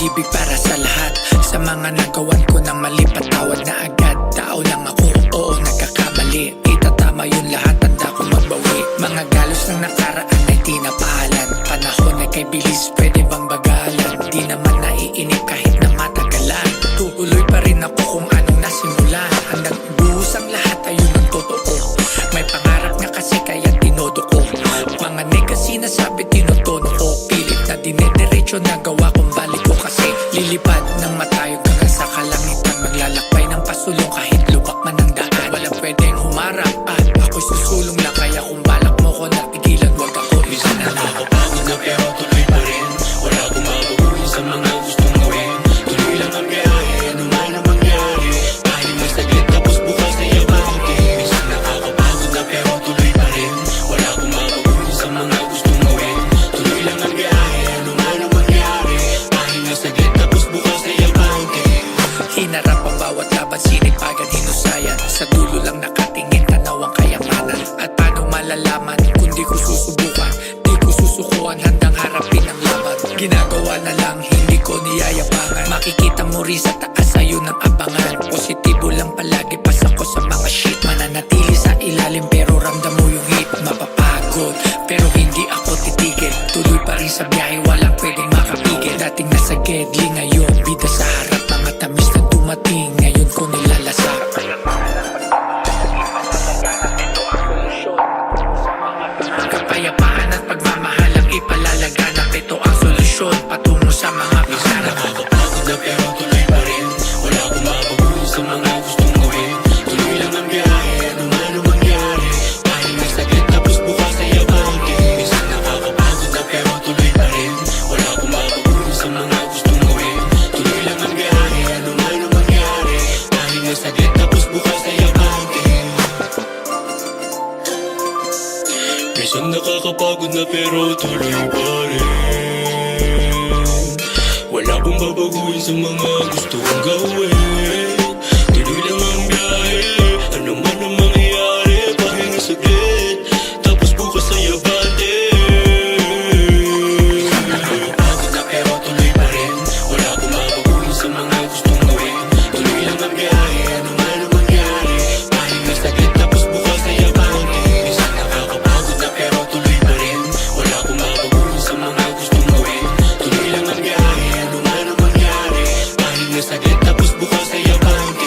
pag-ibig para sa lahat. Sa mga nagawan ko ng mali, patawad na agad. Tao lang ako, oo nagkakamali. Itatama yun lahat, tanda ko magbawi. Mga galos ng nakaraan ay di napahalan. Panahon ay kay bilis, pwede bang bagalan? Di naman naiinip kahit na matagalan. Tutuloy pa rin ako kung anong nasimulan. Hanggang ibuhos ang lahat, ayun ang totoo. May pangarap nga kasi kaya tinodo ko. Mga negasi na sabi tinutono ko. Pilit na dinediretso na gawa kong balik ko. Kasi lilipad ng matayog hanggang sa kalangitan. Maglalakbay ng pasulong kahit lubak man ang daan. Walang pwedeng humarap at ako'y susulong lang. Kaya kung balak mo ko napigilan, wag ako isa na lang. Nakakapagod na pero tuloy pa rin. Wala akong mabaguhin sa mga gustong gawin. Tuloy lang ang biyahe, ano man ang mangyari. Kahit may saglit tapos bukas na yabangke. Minsan nakakapagod na pero tuloy pa rin. Wala akong mabaguhin sa mga gustong gawin. Tuloy lang ang biyahe, ano man ang mangyari. Kahit may saglit tapos bukas na yabangke. Hinarap ang bawat laban, sinipagan, hinusayan. Sa dulo lang nakatingin, tanaw ang kayamanan. At paano malalaman kung di ko susubukan? Di ko susukuan, handang harapin ang laban. Ginagawa na lang, hindi ko niyayabangan. Makikita mo rin sa taas, ayun ang abangan. Positibo lang palagi, pas ako sa mga shit. Mananatili sa ilalim pero ramdam mo yung hit. Mapapagod, pero hindi ako titigil. Tuloy pa rin sa biyahe, walang pwedeng makapigil. Dating nasa gedli, ngayon bida sa harap. Mga tamis na dumating, ngayon ko nilalasa. Kapayapaan at pagmamahal ang ipalalaganap. Ito ang solusyon patungo sa mga pangarap. Nakakapagod na pero tuloy pa rin. Wala akong mabaguhin sa mga gustong gawin. Tuloy lang ang biyahe, ano man ang mangyari. Kahit may saglit tapos bukas na yabangke. Minsan nakakapagod na pero tuloy pa rin. Wala akong mabaguhin sa mga gustong gawin. Tuloy lang ang biyahe, ano man ang mangyari. Kahit may saglit tapos bukas na yabangke. Minsan nakakapagod na pero tuloy pa rin. Wala akong babaguhin sa mga gusto kong gawin. Tuloy lang ang biyahe, ano man ang mangyayari. Pahinga saglit, tapos bukas ay abante. Nakakapagod na pero tuloy pa rin. Wala akong babaguhin sa mga gustong gawin. Tuloy lang ang biyahe, ano man ang mangyari. Pahinga saglit, tapos bukas ay abante. Minsan nakakapagod na pero tuloy pa rin. Wala akong babaguhin sa mga gustong gawin. Tuloy lang ang biyahe, ano man ang mangyari. Pahinga saglit tapos bukas ay abante.